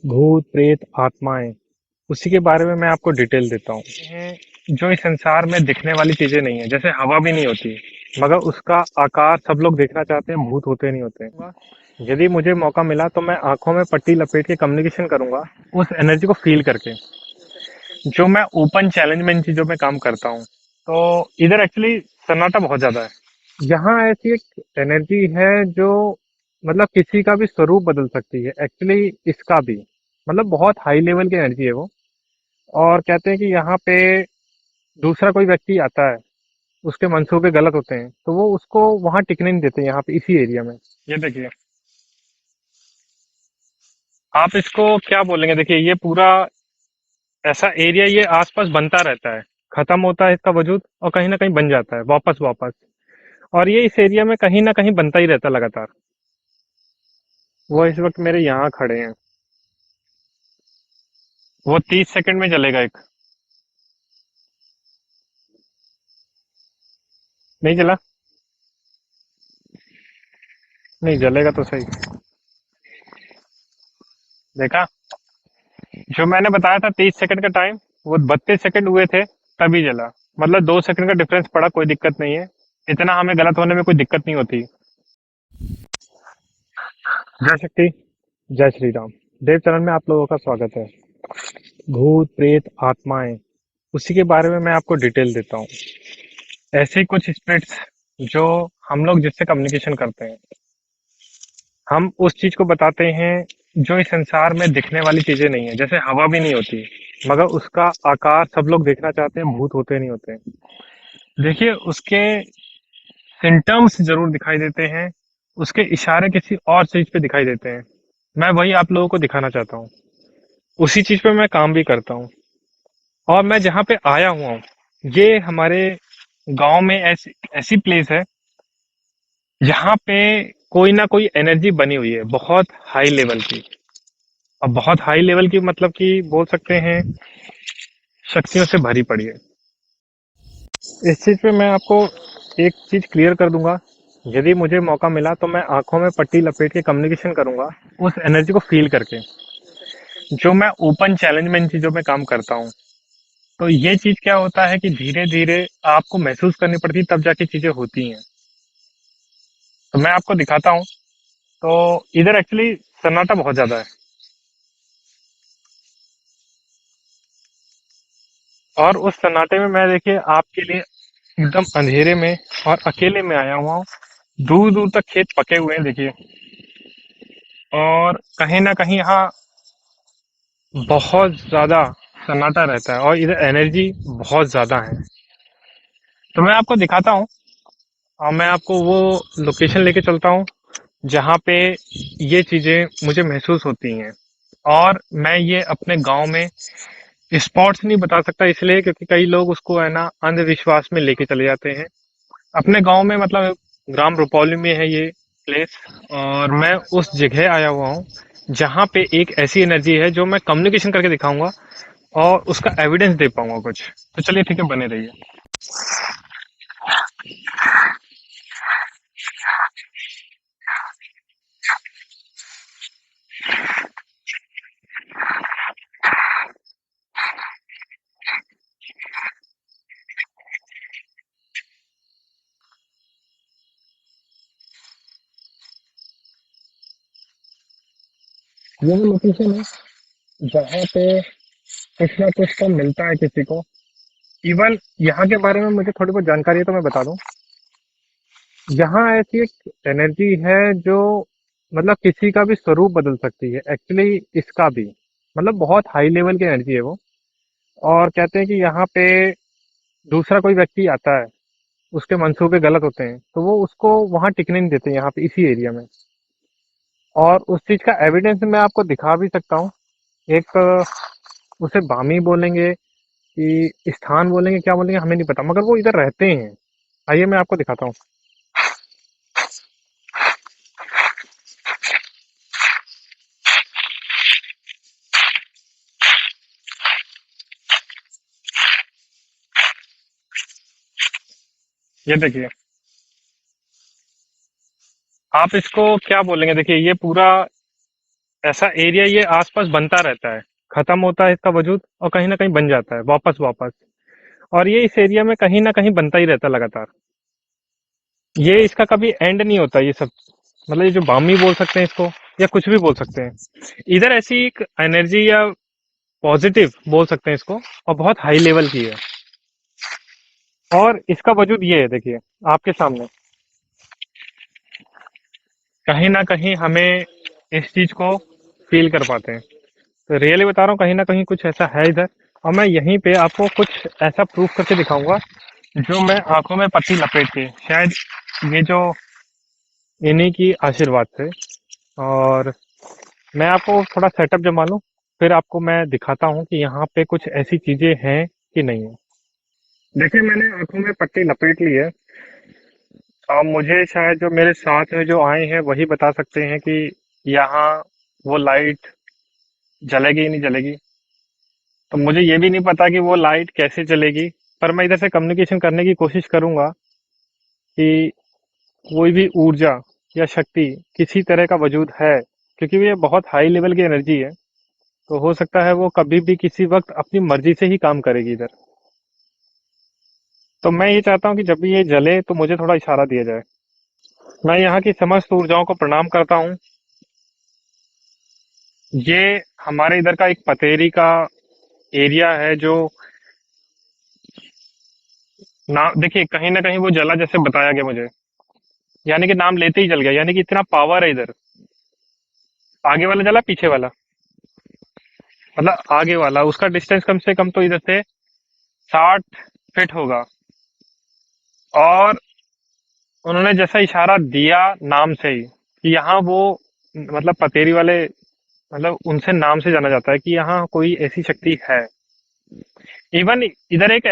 भूत प्रेत आत्माएं उसी के बारे में मैं आपको डिटेल देता हूँ। जो इस संसार में दिखने वाली चीजें नहीं है, जैसे हवा भी नहीं होती मगर उसका आकार सब लोग देखना चाहते हैं, भूत होते नहीं होते। यदि मुझे मौका मिला तो मैं आंखों में पट्टी लपेट के कम्युनिकेशन करूंगा, उस एनर्जी को फील करके। जो मैं ओपन चैलेंज में इन चीजों में काम करता हूँ, तो इधर एक्चुअली सन्नाटा बहुत ज्यादा है। यहाँ ऐसी एक एनर्जी है जो मतलब किसी का भी स्वरूप बदल सकती है, एक्चुअली इसका भी मतलब बहुत हाई लेवल की एनर्जी है वो। और कहते हैं कि यहाँ पे दूसरा कोई व्यक्ति आता है, उसके मंसूबे गलत होते हैं तो वो उसको वहां टिकने नहीं देते, यहाँ पे इसी एरिया में। ये देखिए, आप इसको क्या बोलेंगे, देखिए ये पूरा ऐसा एरिया, ये आसपास बनता रहता है, खत्म होता है इसका वजूद और कहीं ना कहीं बन जाता है वापस वापस। और ये इस एरिया में कहीं ना कहीं बनता ही रहता है लगातार। वो इस वक्त मेरे यहाँ खड़े हैं, वो 30 सेकंड में चलेगा एक। नहीं चला? नहीं जलेगा तो सही। देखा, जो मैंने बताया था 30 सेकंड का टाइम, वो 32 सेकंड हुए थे तभी जला। मतलब 2 सेकंड का डिफरेंस पड़ा, कोई दिक्कत नहीं है। इतना हमें गलत होने में कोई दिक्कत नहीं होती। जय शक्ति, जय श्री राम। देव चरण में आप लोगों का स्वागत है। भूत प्रेत आत्माएं उसी के बारे में मैं आपको डिटेल देता हूँ। ऐसे ही कुछ स्पिरिट्स जो हम लोग जिससे कम्युनिकेशन करते हैं, हम उस चीज को बताते हैं जो इस संसार में दिखने वाली चीजें नहीं है, जैसे हवा भी नहीं होती मगर उसका आकार सब लोग देखना चाहते हैं, भूत होते नहीं होते। देखिए, उसके सिम्टम्स जरूर दिखाई देते हैं, उसके इशारे किसी और चीज पे दिखाई देते हैं। मैं वही आप लोगों को दिखाना चाहता हूँ, उसी चीज पे मैं काम भी करता हूँ। और मैं जहाँ पे आया हुआ हूँ, ये हमारे गांव में ऐसी ऐसी प्लेस है जहाँ पे कोई ना कोई एनर्जी बनी हुई है, बहुत हाई लेवल की। अब बहुत हाई लेवल की मतलब कि बोल सकते हैं शक्तियों से भरी पड़ी है। इस चीज पे मैं आपको एक चीज क्लियर कर दूंगा। यदि मुझे मौका मिला तो मैं आंखों में पट्टी लपेट के कम्युनिकेशन करूंगा, उस एनर्जी को फील करके। जो मैं ओपन चैलेंज में इन चीजों में काम करता हूँ, तो ये चीज क्या होता है कि धीरे धीरे आपको महसूस करनी पड़ती है, तब जाके चीजें होती हैं। तो मैं आपको दिखाता हूँ। तो इधर एक्चुअली सन्नाटा बहुत ज्यादा है, और उस सन्नाटे में मैं देखिए आपके लिए एकदम अंधेरे में और अकेले में आया हुआ हूँ। दूर दूर तक खेत पके हुए हैं देखिए, और कहीं ना कहीं यहाँ बहुत ज्यादा सन्नाटा रहता है और इधर एनर्जी बहुत ज्यादा है। तो मैं आपको दिखाता हूँ, और मैं आपको वो लोकेशन लेके चलता हूँ जहाँ पे ये चीजें मुझे महसूस होती हैं। और मैं ये अपने गांव में स्पॉट्स नहीं बता सकता, इसलिए क्योंकि कई लोग उसको है ना अंधविश्वास में लेके चले जाते हैं। अपने गांव में मतलब ग्राम रुपौली में है ये प्लेस, और मैं उस जगह आया हुआ हूँ जहाँ पे एक ऐसी एनर्जी है जो मैं कम्युनिकेशन करके दिखाऊंगा और उसका एविडेंस दे पाऊंगा कुछ। तो चलिए ठीक है, बने रहिए। ये वो लोकेशन है जहाँ पे कुछ ना कुछ तो मिलता है किसी को। इवन यहाँ के बारे में मुझे थोड़ी बहुत जानकारी है तो मैं बता दूं। यहाँ ऐसी एक एनर्जी है जो मतलब किसी का भी स्वरूप बदल सकती है, एक्चुअली इसका भी मतलब बहुत हाई लेवल की एनर्जी है वो। और कहते हैं कि यहाँ पे दूसरा कोई व्यक्ति आता है, उसके मंसूबे गलत होते हैं तो वो उसको वहां टिकने नहीं देते, यहाँ पे इसी एरिया में। और उस चीज का एविडेंस मैं आपको दिखा भी सकता हूँ। एक उसे बामी बोलेंगे कि स्थान बोलेंगे, क्या बोलेंगे हमें नहीं पता, मगर वो इधर रहते हैं। आइए मैं आपको दिखाता हूँ। ये देखिए, आप इसको क्या बोलेंगे, देखिए ये पूरा ऐसा एरिया ये आसपास बनता रहता है, खत्म होता है इसका वजूद और कहीं ना कहीं बन जाता है वापस वापस। और ये इस एरिया में कहीं ना कहीं बनता ही रहता है लगातार। ये इसका कभी एंड नहीं होता ये सब। मतलब ये जो बामी बोल सकते हैं इसको, या कुछ भी बोल सकते हैं। इधर ऐसी एक एनर्जी या पॉजिटिव बोल सकते हैं इसको, और बहुत हाई लेवल की है। और इसका वजूद ये है, देखिए आपके सामने। कहीं ना कहीं हमें इस चीज को फील कर पाते हैं। तो रियली बता रहा हूँ, कहीं ना कहीं कुछ ऐसा है इधर। और मैं यहीं पे आपको कुछ ऐसा प्रूफ करके दिखाऊंगा, जो मैं आंखों में पट्टी लपेट के शायद ये जो इन्हीं की आशीर्वाद से। और मैं आपको थोड़ा सेटअप जमा लूँ, फिर आपको मैं दिखाता हूँ कि यहाँ पे कुछ ऐसी चीजें हैं कि नहीं है। देखिए मैंने आंखों में पट्टी लपेट ली है। अब मुझे शायद जो मेरे साथ में जो आए हैं वही बता सकते हैं कि यहाँ वो लाइट जलेगी नहीं जलेगी। तो मुझे ये भी नहीं पता कि वो लाइट कैसे चलेगी। पर मैं इधर से कम्युनिकेशन करने की कोशिश करूंगा कि कोई भी ऊर्जा या शक्ति किसी तरह का वजूद है, क्योंकि ये बहुत हाई लेवल की एनर्जी है। तो हो सकता है वो कभी भी किसी वक्त अपनी मर्जी से ही काम करेगी इधर। तो मैं ये चाहता हूँ कि जब भी ये जले तो मुझे थोड़ा इशारा दिया जाए। मैं यहाँ की समस्त ऊर्जाओं को प्रणाम करता हूँ। ये हमारे इधर का एक पतेरी का एरिया है, जो ना देखिए कहीं ना कहीं वो जला जैसे बताया गया मुझे। यानी कि नाम लेते ही जल गया, यानी कि इतना पावर है इधर। आगे वाला जला, पीछे वाला? मतलब आगे वाला, उसका डिस्टेंस कम से कम तो इधर से 60 फीट होगा। और उन्होंने जैसा इशारा दिया नाम से ही कि यहाँ वो, मतलब पतेरी वाले, मतलब उनसे नाम से जाना जाता है कि यहाँ कोई ऐसी शक्ति है। इवन इधर एक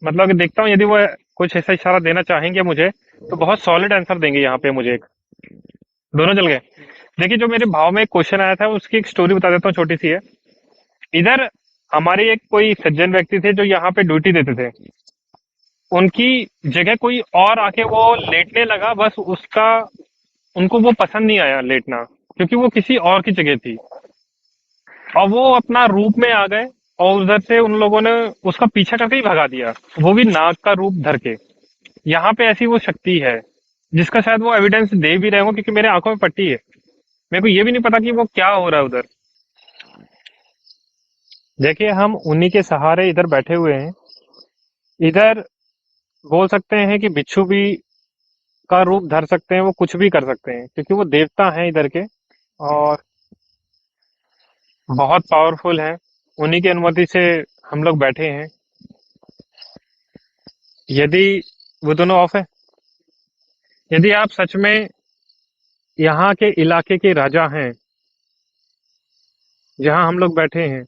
मतलब कि देखता हूँ, यदि वो कुछ ऐसा इशारा देना चाहेंगे मुझे, तो बहुत सॉलिड आंसर देंगे यहाँ पे मुझे एक। दोनों जल गए। देखिए जो मेरे भाव में एक क्वेश्चन आया था, उसकी एक स्टोरी बता देता हूँ, छोटी सी है। इधर हमारे एक कोई सज्जन व्यक्ति थे जो यहाँ पे ड्यूटी देते थे। उनकी जगह कोई और आके वो लेटने लगा, बस उसका, उनको वो पसंद नहीं आया लेटना, क्योंकि वो किसी और की जगह थी। और वो अपना रूप में आ गए, और उधर से उन लोगों ने उसका पीछा करके ही भगा दिया, वो भी नाग का रूप धर के। यहाँ पे ऐसी वो शक्ति है, जिसका शायद वो एविडेंस दे भी रहे हो, क्योंकि मेरे आंखों में पट्टी है। मेरे को ये भी नहीं पता कि वो क्या हो रहा है उधर। देखिए हम उन्हीं के सहारे इधर बैठे हुए हैं। इधर बोल सकते हैं कि बिच्छू भी का रूप धर सकते हैं, वो कुछ भी कर सकते हैं, क्योंकि वो देवता हैं इधर के। और बहुत पावरफुल हैं। उन्हीं की अनुमति से हम लोग बैठे हैं। यदि वो दोनों ऑफ है, यदि आप सच में यहाँ के इलाके के राजा हैं, जहाँ हम लोग बैठे हैं,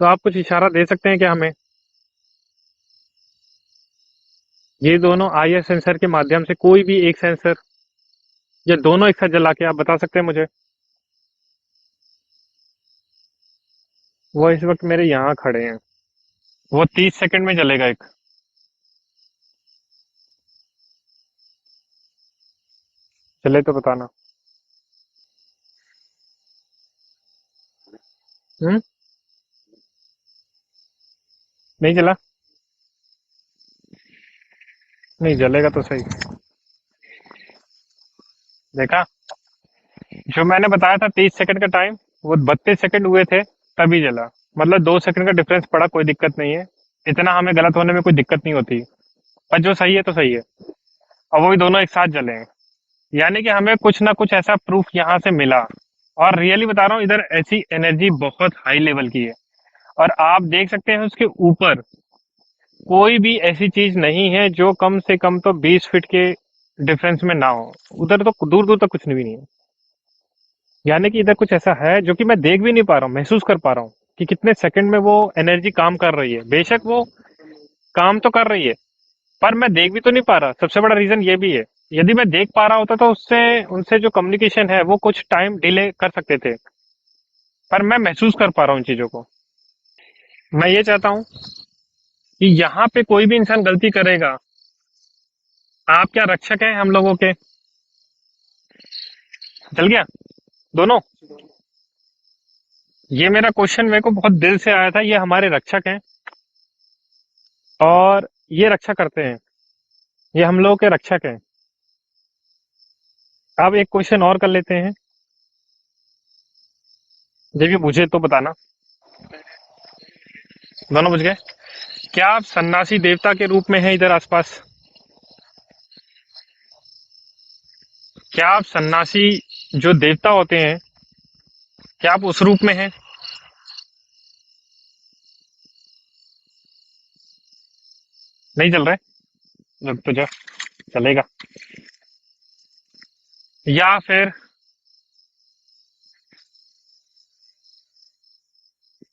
तो आप कुछ इशारा दे सकते हैं क्या हमें? ये दोनों आईआर सेंसर के माध्यम से, कोई भी एक सेंसर या दोनों एक साथ जला के आप बता सकते हैं मुझे? वो इस वक्त मेरे यहाँ खड़े हैं। वो 30 सेकंड में जलेगा एक। चले तो बताना। हम्म। नहीं जला? नहीं जलेगा तो सही। देखा, जो मैंने बताया था 30 सेकंड का टाइम, वो 32 सेकंड हुए थे तभी जला। मतलब 2 सेकंड का डिफरेंस पड़ा, कोई दिक्कत नहीं है। इतना हमें गलत होने में कोई दिक्कत नहीं होती। पर जो सही है तो सही है। और वो भी दोनों एक साथ जले हैं। यानी कि हमें कुछ ना कुछ ऐसा प्रूफ यहाँ से मिला। और रियली बता रहा हूँ, इधर ऐसी एनर्जी बहुत हाई लेवल की है। और आप देख सकते हैं उसके ऊपर कोई भी ऐसी चीज नहीं है जो कम से कम तो 20 फीट के डिफरेंस में ना हो। उधर तो दूर दूर तक कुछ भी नहीं है। यानी कि इधर कुछ ऐसा है जो कि मैं देख भी नहीं पा रहा हूँ, महसूस कर पा रहा हूँ कि कितने सेकंड में वो एनर्जी काम कर रही है। बेशक वो काम तो कर रही है, पर मैं देख भी तो नहीं पा रहा। सबसे बड़ा रीजन ये भी है। यदि मैं देख पा रहा होता तो उससे उनसे जो कम्युनिकेशन है वो कुछ टाइम डिले कर सकते थे। पर मैं महसूस कर पा रहा हूँ उन चीजों को। मैं ये चाहता हूँ कि यहाँ पे कोई भी इंसान गलती करेगा, आप क्या रक्षक हैं हम लोगों के? चल गया दोनों। ये मेरा क्वेश्चन मेरे को बहुत दिल से आया था। ये हमारे रक्षक हैं और ये रक्षा करते हैं। ये हम लोगों के रक्षक हैं। अब एक क्वेश्चन और कर लेते हैं। जब ये बुझे तो बताना। दोनों बुझ गए? क्या आप सन्यासी देवता के रूप में हैं इधर आसपास? क्या आप सन्यासी जो देवता होते हैं, क्या आप उस रूप में हैं? नहीं चल रहा है? रुक तो जा, चलेगा। या फिर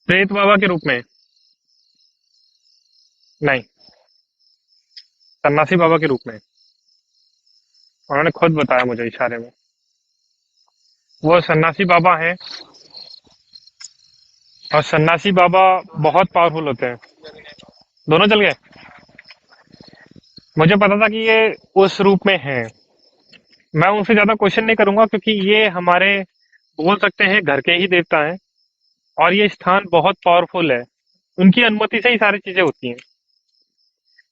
प्रेत बाबा के रूप में? नहीं, सन्यासी बाबा के रूप में। उन्होंने खुद बताया मुझे इशारे में। वो सन्यासी बाबा हैं और सन्यासी बाबा बहुत पावरफुल होते हैं। दोनों चल गए? मुझे पता था कि ये उस रूप में हैं। मैं उनसे ज्यादा क्वेश्चन नहीं करूंगा क्योंकि ये हमारे बोल सकते हैं घर के ही देवता हैं और ये स्थान बहुत पावरफुल है। उनकी अनुमति से ही सारी चीजें होती हैं।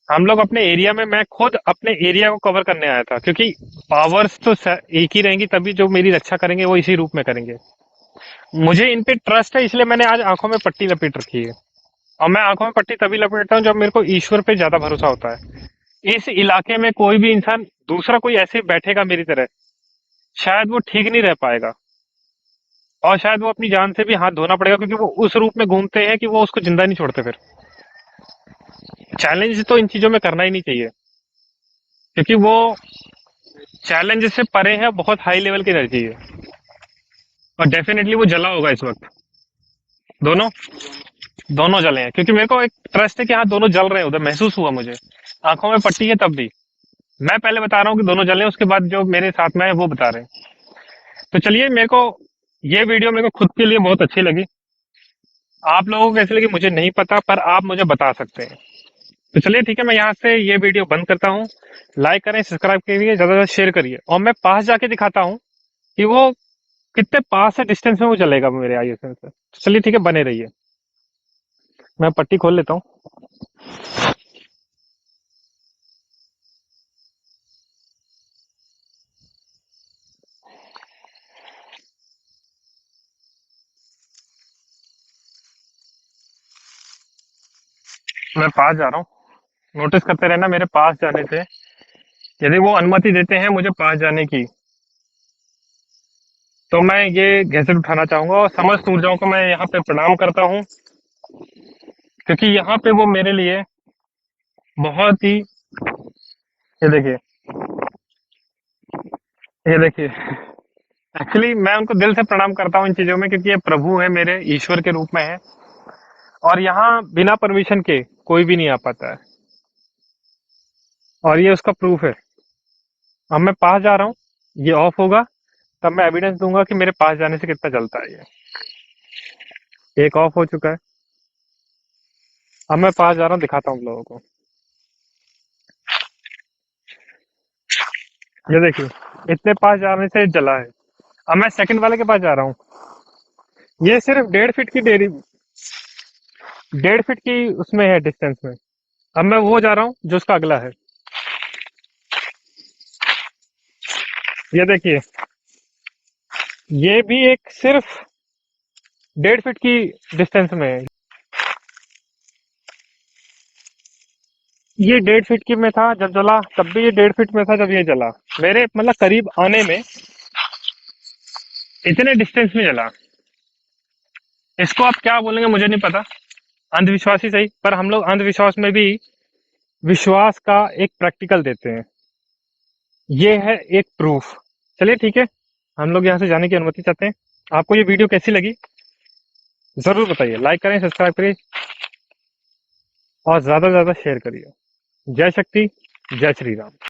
हम लोग अपने एरिया में, मैं खुद अपने एरिया को कवर करने आया था क्योंकि पावर्स तो एक ही रहेंगी, तभी जो मेरी रक्षा करेंगे वो इसी रूप में करेंगे। मुझे इन पे ट्रस्ट है, इसलिए मैंने आज आंखों में पट्टी लपेट रखी है। और मैं आंखों में पट्टी तभी लपेटता हूँ जब मेरे को ईश्वर पे ज्यादा भरोसा होता है। इस इलाके में कोई भी इंसान दूसरा कोई ऐसे बैठेगा मेरी तरह, शायद वो ठीक नहीं रह पाएगा और शायद वो अपनी जान से भी हाथ धोना पड़ेगा क्योंकि वो उस रूप में घूमते हैं कि वो उसको जिंदा नहीं छोड़ते। फिर चैलेंज तो इन चीजों में करना ही नहीं चाहिए क्योंकि वो चैलेंज से परे है, बहुत हाई लेवल की एनर्जी है और डेफिनेटली वो जला होगा इस वक्त। दोनों दोनों जले हैं क्योंकि मेरे को एक ट्रस्ट है कि हाँ दोनों जल रहे हैं, उधर महसूस हुआ मुझे। आंखों में पट्टी है तब भी। मैं पहले बता रहा हूँ कि दोनों जले हैं, उसके बाद जो मेरे साथ में है वो बता रहे हैं। तो चलिए, मेरे को ये वीडियो मेरे को खुद के लिए बहुत अच्छी लगी। आप लोगों को कैसी लगी मुझे नहीं पता, पर आप मुझे बता सकते हैं। तो चलिए ठीक है, मैं यहाँ से ये वीडियो बंद करता हूँ। लाइक करें, सब्सक्राइब करिए, ज्यादा से ज्यादा शेयर करिए और मैं पास जाके दिखाता हूँ कि वो कितने पास है डिस्टेंस में वो चलेगा मेरे आईएसएन से। तो चलिए ठीक है, बने रहिए। मैं पट्टी खोल लेता हूँ। मैं पास जा रहा हूँ। नोटिस करते रहना मेरे पास जाने से। यदि वो अनुमति देते हैं मुझे पास जाने की, तो मैं ये गैजेट उठाना चाहूंगा और समस्त ऊर्जाओं को मैं यहाँ पे प्रणाम करता हूँ क्योंकि यहाँ पे वो मेरे लिए बहुत ही, ये देखिए, ये देखिए, एक्चुअली मैं उनको दिल से प्रणाम करता हूँ इन चीजों में क्योंकि ये प्रभु है, मेरे ईश्वर के रूप में है और यहाँ बिना परमिशन के कोई भी नहीं आ पाता है और ये उसका प्रूफ है। अब मैं पास जा रहा हूँ, ये ऑफ होगा तब मैं एविडेंस दूंगा कि मेरे पास जाने से कितना जलता है ये। एक ऑफ हो चुका है। अब मैं पास जा रहा हूँ, दिखाता हूँ आप लोगों को। ये देखिए, इतने पास जाने से जला है। अब मैं सेकंड वाले के पास जा रहा हूँ। ये सिर्फ 1.5 फीट की देरी, 1.5 फीट की उसमें है डिस्टेंस में। अब मैं वो जा रहा हूँ जो उसका अगला है। ये देखिए, ये भी एक सिर्फ 1.5 फीट की डिस्टेंस में है। ये 1.5 फीट की में था जब जला, तब भी ये 1.5 फीट में था जब ये जला। मेरे मतलब करीब आने में इतने डिस्टेंस में जला। इसको आप क्या बोलेंगे मुझे नहीं पता, अंधविश्वास ही सही, पर हम लोग अंधविश्वास में भी विश्वास का एक प्रैक्टिकल देते हैं। ये है एक प्रूफ। चलिए ठीक है, हम लोग यहाँ से जाने की अनुमति चाहते हैं। आपको ये वीडियो कैसी लगी जरूर बताइए, लाइक करें, सब्सक्राइब करिए और ज्यादा से ज्यादा शेयर करिए। जय शक्ति, जय श्री राम।